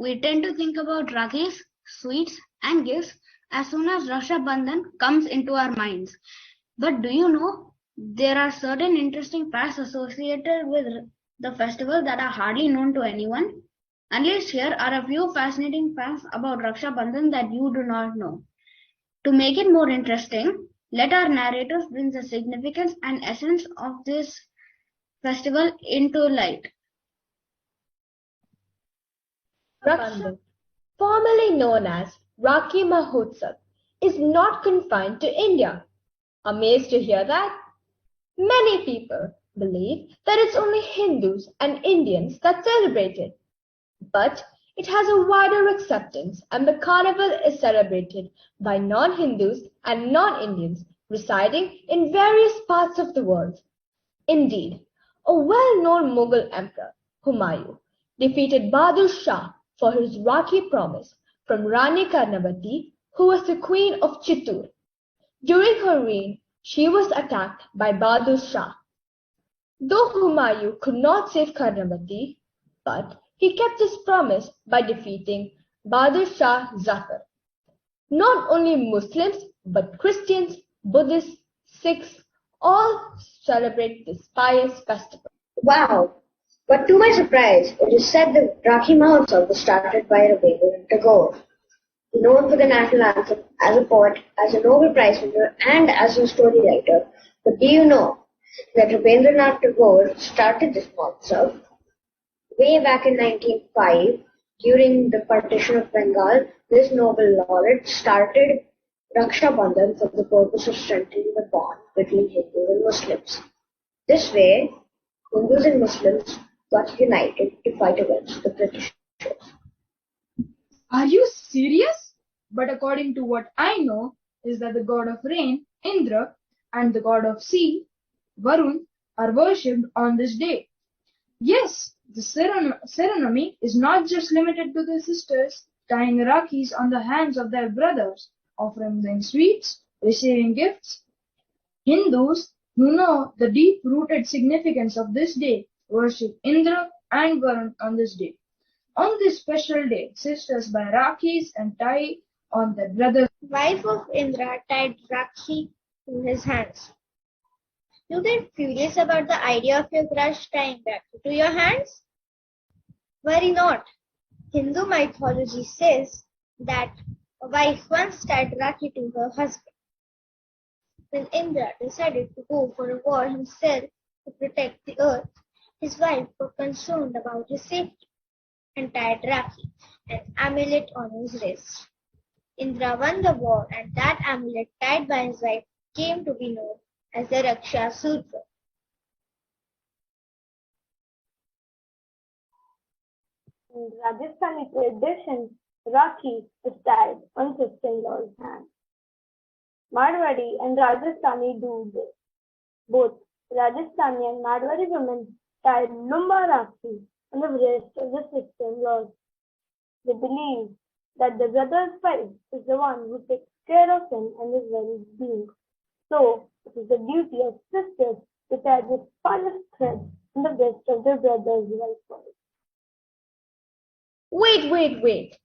we tend to think about Rakis, sweets, and gifts as soon as RakshaBandhan comes into our minds. But do you know there are certain interesting facts associated with the festival that are hardly known to anyone? Unless here are a few fascinating facts about RakshaBandhan that you do not know. To make it more interesting, let our narrators bring the significance and essence of this festival into light. RakshaBandhan, formerly known as Rakhi Mahotsav, is not confined to India. Amazed to hear that? Many people believe that it's only Hindus and Indians that celebrate it. But it has a wider acceptance, and the carnival is celebrated by non-Hindus and non-Indians residing in various parts of the world. Indeed, a well-known Mughal emperor, Humayun, defeated Bahadur Shah for his Rakhi promise from Rani Karnavati, who was the queen of Chittoor. During her reign, she was attacked by Bahadur Shah. Though Humayun could not save Karnavati, but he kept his promise by defeating Bahadur Shah Zafar. Not only Muslims, but Christians, Buddhists, Sikhs, all celebrate this pious festival. Wow! But to my surprise, it is said that Rakhi Mahotsav was started by Rabindranath Tagore, known for the national anthem, as a poet, as a Nobel Prize winner, and as a story writer. But do you know that Rabindranath Tagore started this Mahotsav way back in 1905, during the partition of Bengal? This Nobel laureate started RakshaBandhan for the purpose of strengthening the bond between Hindus and Muslims. This way, Hindus and Muslims got united to fight against the British. Are you serious? But according to what I know, is that the god of rain, Indra, and the god of sea, Varun, are worshipped on this day. Yes, the ceremony is not just limited to the sisters tying Rakhis on the hands of their brothers, offering them sweets, receiving gifts. Hindus who know the deep-rooted significance of this day worship Indra and Varun on this day. On this special day, sisters buy Rakhis and tie on their brothers. Wife of Indra tied Rakhi to his hands. You get curious about the idea of your crush tying Rakhi to your hands? Worry not. Hindu mythology says that a wife once tied Rakhi to her husband. When Indra decided to go for a war himself to protect the earth, his wife was concerned about his safety and tied Rakhi, an amulet, on his wrist. Indra won the war, and that amulet tied by his wife came to be known as the Raksha Sutra. In Rajasthani tradition, Rakhi is tied on sister-in-law's hand. Marwari and Rajasthani do this. Both Rajasthani and Marwari women tie Lumba Rakhi on the wrist of the sister-in-laws. They believe that the brother's wife is the one who takes care of him and his well-being. So, it is the duty of sisters to tie this finest thread on the wrist of their brother's wife. Wait.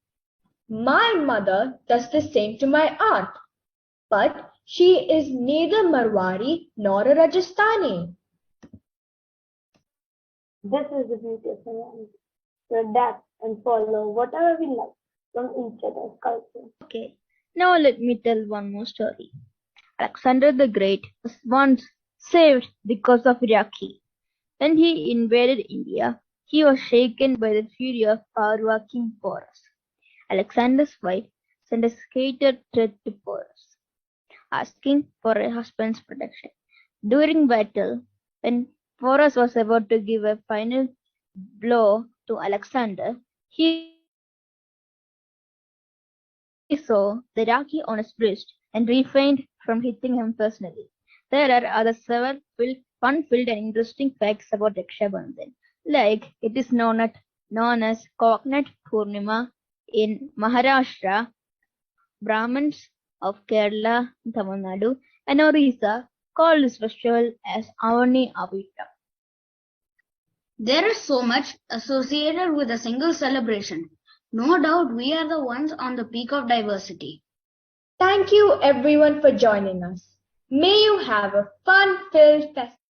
My mother does the same to my aunt, but she is neither Marwari nor a Rajasthani. This is the beauty of humanity, to adapt and follow whatever we like from each other's culture. Okay, now let me tell one more story. Alexander the Great was once saved because of Rakhi. When he invaded India, he was shaken by the fury of Pandava King Porus. Alexander's wife sent a scattered thread to Porus, asking for a husband's protection. During battle, when Porus was about to give a final blow to Alexander, he saw the Rakhi on his wrist and refrained from hitting him personally. There are other several fun-filled and interesting facts about RakshaBandhan, like it is known as Coconut Purnima in Maharashtra, Brahmins of Kerala, Tamil Nadu, and Orissa call this festival as Avani Avita. There is so much associated with a single celebration. No doubt we are the ones on the peak of diversity. Thank you everyone for joining us. May you have a fun-filled festival.